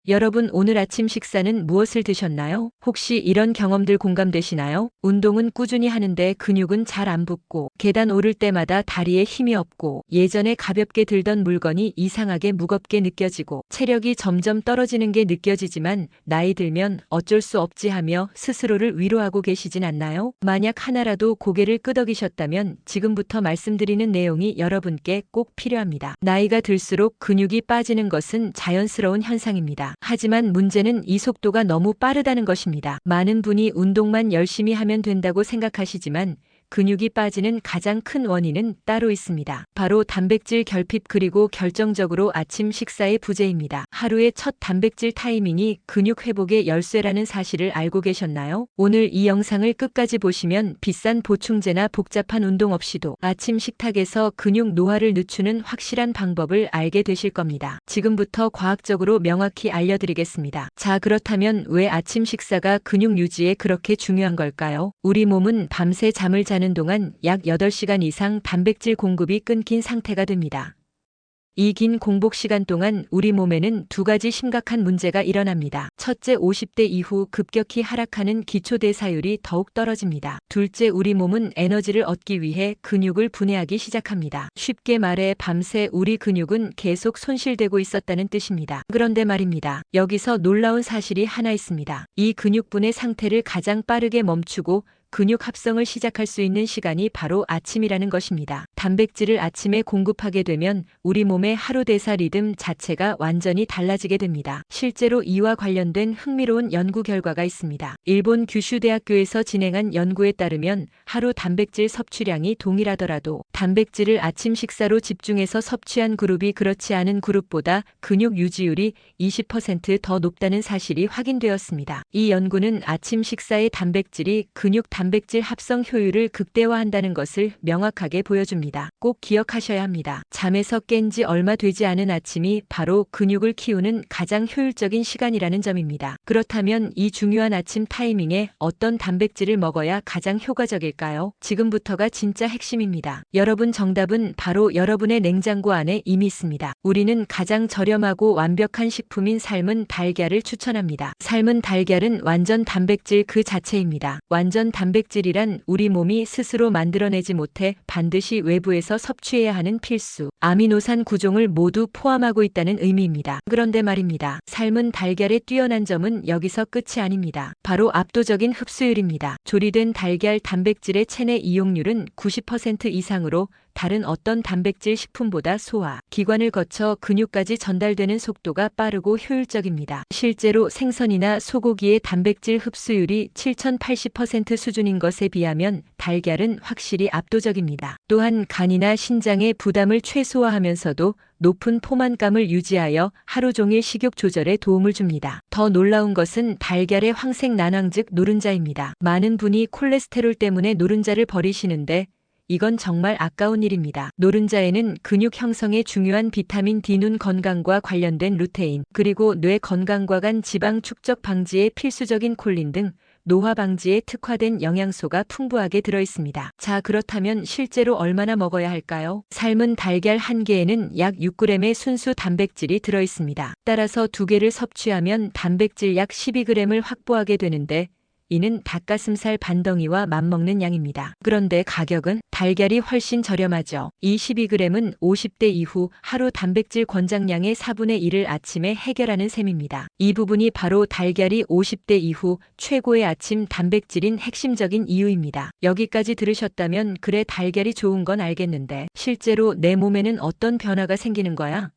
여러분 오늘 아침 식사는 무엇을 드셨나요? 혹시 이런 경험들 공감되시나요? 운동은 꾸준히 하는데 근육은 잘 안 붙고 계단 오를 때마다 다리에 힘이 없고 예전에 가볍게 들던 물건이 이상하게 무겁게 느껴지고 체력이 점점 떨어지는 게 느껴지지만 나이 들면 어쩔 수 없지 하며 스스로를 위로하고 계시진 않나요? 만약 하나라도 고개를 끄덕이셨다면 지금부터 말씀드리는 내용이 여러분께 꼭 필요합니다. 나이가 들수록 근육이 빠지는 것은 자연스러운 현상입니다. 하지만 문제는 이 속도가 너무 빠르다는 것입니다. 많은 분이 운동만 열심히 하면 된다고 생각하시지만 근육이 빠지는 가장 큰 원인은 따로 있습니다. 바로 단백질 결핍 그리고 결정적으로 아침 식사의 부재입니다. 하루의 첫 단백질 타이밍이 근육 회복의 열쇠라는 사실을 알고 계셨나요? 오늘 이 영상을 끝까지 보시면 비싼 보충제나 복잡한 운동 없이도 아침 식탁에서 근육 노화를 늦추는 확실한 방법을 알게 되실 겁니다. 지금부터 과학적으로 명확히 알려드리겠습니다. 자, 그렇다면 왜 아침 식사가 근육 유지에 그렇게 중요한 걸까요? 우리 몸은 밤새 잠을 자는 동안 약 8시간 이상 단백질 공급이 끊긴 상태가 됩니다. 이 긴 공복 시간 동안 우리 몸에는 두 가지 심각한 문제가 일어납니다. 첫째, 50대 이후 급격히 하락하는 기초대사율이 더욱 떨어집니다. 둘째, 우리 몸은 에너지를 얻기 위해 근육을 분해하기 시작합니다. 쉽게 말해 밤새 우리 근육은 계속 손실되고 있었다는 뜻입니다. 그런데 말입니다. 여기서 놀라운 사실이 하나 있습니다. 이 근육 분해 상태를 가장 빠르게 멈추고 근육 합성을 시작할 수 있는 시간이 바로 아침이라는 것입니다. 단백질을 아침에 공급하게 되면 우리 몸의 하루 대사 리듬 자체가 완전히 달라지게 됩니다. 실제로 이와 관련된 흥미로운 연구 결과가 있습니다. 일본 규슈 대학교에서 진행한 연구에 따르면 하루 단백질 섭취량이 동일하더라도 단백질을 아침 식사로 집중해서 섭취한 그룹이 그렇지 않은 그룹보다 근육 유지율이 20% 더 높다는 사실이 확인되었습니다. 이 연구는 아침 식사의 단백질이 근육 단백질 합성 효율을 극대화한다는 것을 명확하게 보여줍니다. 꼭 기억하셔야 합니다. 잠에서 깬 지 얼마 되지 않은 아침이 바로 근육을 키우는 가장 효율적인 시간이라는 점입니다. 그렇다면 이 중요한 아침 타이밍에 어떤 단백질을 먹어야 가장 효과적일까요? 지금부터가 진짜 핵심입니다. 여러분, 정답은 바로 여러분의 냉장고 안에 이미 있습니다. 우리는 가장 저렴하고 완벽한 식품인 삶은 달걀을 추천합니다. 삶은 달걀은 완전 단백질 그 자체입니다. 완전 단백질이란 우리 몸이 스스로 만들어내지 못해 반드시 외부에서 섭취해야 하는 필수 아미노산 구종을 모두 포함하고 있다는 의미입니다. 그런데 말입니다. 삶은 달걀의 뛰어난 점은 여기서 끝이 아닙니다. 바로 압도적인 흡수율입니다. 조리된 달걀 단백질의 체내 이용률은 90% 이상으로 다른 어떤 단백질 식품보다 소화, 기관을 거쳐 근육까지 전달되는 속도가 빠르고 효율적입니다. 실제로 생선이나 소고기의 단백질 흡수율이 7080% 수준인 것에 비하면 달걀은 확실히 압도적입니다. 또한 간이나 신장의 부담을 최소화하면서도 높은 포만감을 유지하여 하루 종일 식욕 조절에 도움을 줍니다. 더 놀라운 것은 달걀의 황색 난황 즉 노른자입니다. 많은 분이 콜레스테롤 때문에 노른자를 버리시는데 이건 정말 아까운 일입니다. 노른자에는 근육 형성에 중요한 비타민 D, 눈 건강과 관련된 루테인, 그리고 뇌 건강과 간 지방 축적 방지에 필수적인 콜린 등 노화 방지에 특화된 영양소가 풍부하게 들어있습니다. 자, 그렇다면 실제로 얼마나 먹어야 할까요? 삶은 달걀 한 개에는 약 6g의 순수 단백질이 들어있습니다. 따라서 2개를 섭취하면 단백질 약 12g을 확보하게 되는데 이는 닭가슴살 반덩이와 맞먹는 양입니다. 그런데 가격은 달걀이 훨씬 저렴하죠. 이 12g은 50대 이후 하루 단백질 권장량의 4분의 1을 아침에 해결하는 셈입니다. 이 부분이 바로 달걀이 50대 이후 최고의 아침 단백질인 핵심적인 이유입니다. 여기까지 들으셨다면 그래, 달걀이 좋은 건 알겠는데 실제로 내 몸에는 어떤 변화가 생기는 거야?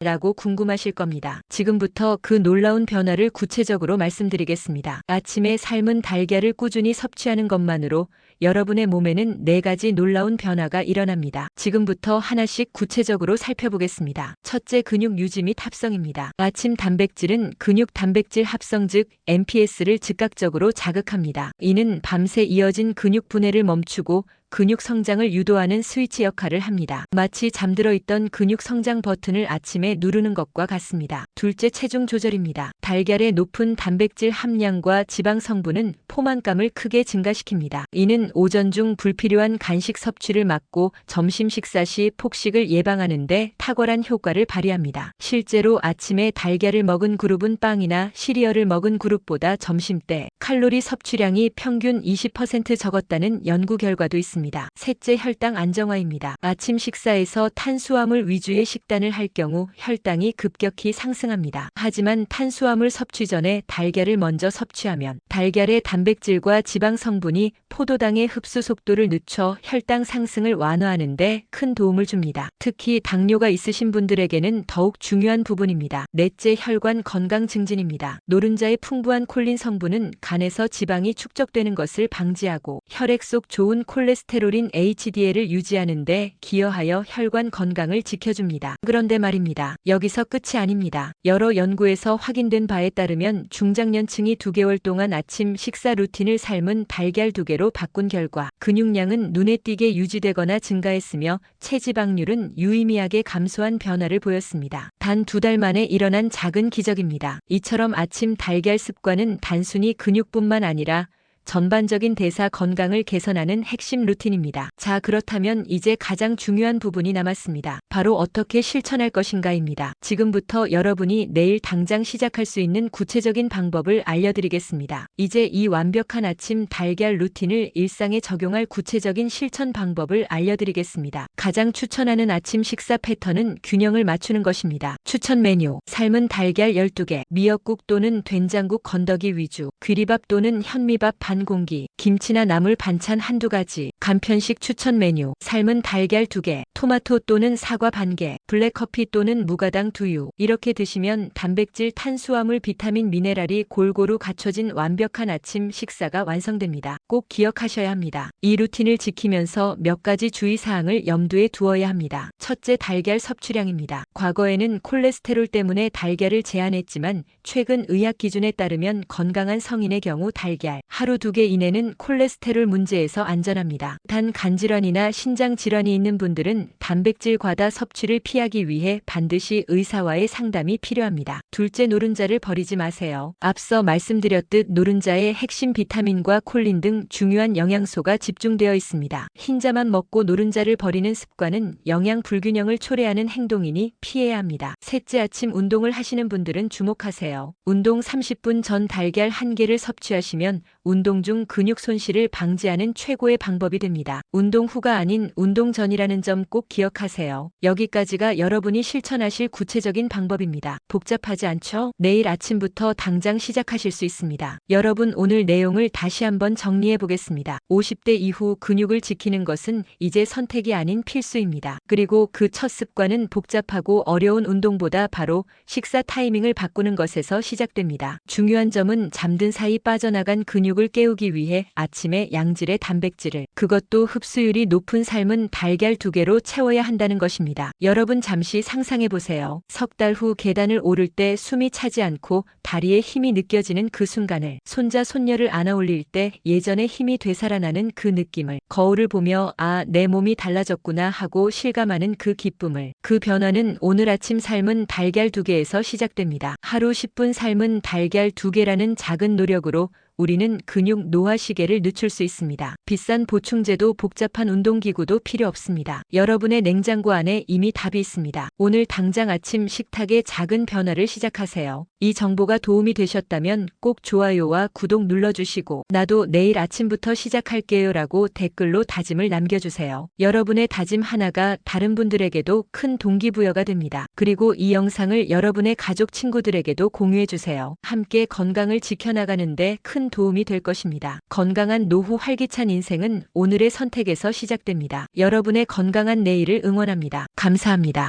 라고 궁금하실 겁니다. 지금부터 그 놀라운 변화를 구체적으로 말씀드리겠습니다. 아침에 삶은 달걀을 꾸준히 섭취하는 것만으로 여러분의 몸에는 4가지 놀라운 변화가 일어납니다. 지금부터 하나씩 구체적으로 살펴보겠습니다. 첫째, 근육 유지 및 합성입니다. 아침 단백질은 근육 단백질 합성 즉 MPS를 즉각적으로 자극합니다. 이는 밤새 이어진 근육 분해를 멈추고 근육 성장을 유도하는 스위치 역할을 합니다. 마치 잠들어 있던 근육 성장 버튼을 아침에 누르는 것과 같습니다. 둘째, 체중 조절입니다. 달걀의 높은 단백질 함량과 지방 성분은 포만감을 크게 증가시킵니다. 이는 섭취는 오전 중 불필요한 간식 섭취를 막고 점심 식사 시 폭식을 예방하는 데 탁월한 효과를 발휘합니다. 실제로 아침에 달걀을 먹은 그룹은 빵이나 시리얼을 먹은 그룹보다 점심때 칼로리 섭취량이 평균 20% 적었다는 연구 결과도 있습니다. 셋째, 혈당 안정화입니다. 아침 식사에서 탄수화물 위주의 식단을 할 경우 혈당이 급격히 상승합니다. 하지만 탄수화물 섭취 전에 달걀을 먼저 섭취하면 달걀의 단백질과 지방 성분이 포도당의 흡수 속도를 늦춰 혈당 상승을 완화하는 데 큰 도움을 줍니다. 특히 당뇨가 있으신 분들에게는 더욱 중요한 부분입니다. 넷째, 혈관 건강 증진입니다. 노른자의 풍부한 콜린 성분은 간에서 지방이 축적되는 것을 방지하고 혈액 속 좋은 콜레스테롤인 HDL을 유지하는 데 기여하여 혈관 건강을 지켜줍니다. 그런데 말입니다. 여기서 끝이 아닙니다. 여러 연구에서 확인된 바에 따르면 중장년층이 2개월 동안 아침 식사 루틴을 삶은 달걀 2개로 바꾼 결과 근육량은 눈에 띄게 유지되거나 증가했으며 체지방률은 유의미하게 감소한 변화를 보였습니다. 단 2달 만에 일어난 작은 기적입니다. 이처럼 아침 달걀 습관은 단순히 근육뿐만 아니라 전반적인 대사 건강을 개선하는 핵심 루틴입니다. 자, 그렇다면 이제 가장 중요한 부분이 남았습니다. 바로 어떻게 실천할 것인가입니다. 지금부터 여러분이 내일 당장 시작할 수 있는 구체적인 방법을 알려드리겠습니다. 이제 이 완벽한 아침 달걀 루틴을 일상에 적용할 구체적인 실천 방법을 알려드리겠습니다. 가장 추천하는 아침 식사 패턴은 균형을 맞추는 것입니다. 추천 메뉴: 삶은 달걀 12개, 미역국 또는 된장국 건더기 위주, 귀리밥 또는 현미밥 반 공기, 김치나 나물 반찬 한두 가지. 간편식 추천 메뉴: 삶은 달걀 2개, 토마토 또는 사과 반개, 블랙커피 또는 무가당 두유. 이렇게 드시면 단백질, 탄수화물, 비타민, 미네랄이 골고루 갖춰진 완벽한 아침 식사가 완성됩니다. 꼭 기억하셔야 합니다. 이 루틴을 지키면서 몇 가지 주의사항을 염두에 두어야 합니다. 첫째, 달걀 섭취량입니다. 과거에는 콜레스테롤 때문에 달걀을 제한했지만 최근 의학 기준에 따르면 건강한 성인의 경우 달걀 하루 2개 이내는 콜레스테롤 문제에서 안전합니다. 단 간질환이나 신장 질환이 있는 분들은 단백질 과다 섭취를 피하기 위해 반드시 의사와의 상담이 필요합니다. 둘째, 노른자를 버리지 마세요. 앞서 말씀드렸듯 노른자에 핵심 비타민과 콜린 등 중요한 영양소가 집중되어 있습니다. 흰자만 먹고 노른자를 버리는 습관은 영양 불균형을 초래하는 행동이니 피해야 합니다. 셋째, 아침 운동을 하시는 분들은 주목하세요. 운동 30분 전 달걀 1개를 섭취하시면 운동 중 근육 손실을 방지하는 최고의 방법이 됩니다. 운동 후가 아닌 운동 전이라는 점 꼭 기억하세요. 여기까지가 여러분이 실천하실 구체적인 방법입니다. 복잡하지 않죠? 내일 아침부터 당장 시작하실 수 있습니다. 여러분, 오늘 내용을 다시 한번 정리해 보겠습니다. 50대 이후 근육을 지키는 것은 이제 선택이 아닌 필수입니다. 그리고 그 첫 습관은 복잡하고 어려운 운동보다 바로 식사 타이밍을 바꾸는 것에서 시작됩니다. 중요한 점은 잠든 사이 빠져나간 근육을 깨우기 위해 아침에 양질의 단백질을, 그것도 흡수율이 높은 삶은 달걀 2개로 채워야 한다는 것입니다. 여러분, 잠시 상상해 보세요. 석 달 후 계단을 오를 때 숨이 차지 않고 다리에 힘이 느껴지는 그 순간을, 손자 손녀를 안아 올릴 때 예전의 힘이 되살아나는 그 느낌을, 거울을 보며 아, 내 몸이 달라졌구나 하고 실감하는 그 기쁨을. 그 변화는 오늘 아침 삶은 달걀 2개에서 시작됩니다. 하루 10분 삶은 달걀 2개라는 작은 노력으로 우리는 근육 노화 시계를 늦출 수 있습니다. 비싼 보충제도 복잡한 운동기구도 필요 없습니다. 여러분의 냉장고 안에 이미 답이 있습니다. 오늘 당장 아침 식탁에 작은 변화를 시작하세요. 이 정보가 도움이 되셨다면 꼭 좋아요와 구독 눌러주시고 나도 내일 아침부터 시작할게요 라고 댓글로 다짐을 남겨주세요. 여러분의 다짐 하나가 다른 분들에게도 큰 동기부여가 됩니다. 그리고 이 영상을 여러분의 가족 친구들에게도 공유해주세요. 함께 건강을 지켜나가는데 큰 도움이 될 것입니다. 건강한 노후, 활기찬 인생은 오늘의 선택에서 시작됩니다. 여러분의 건강한 내일을 응원합니다. 감사합니다.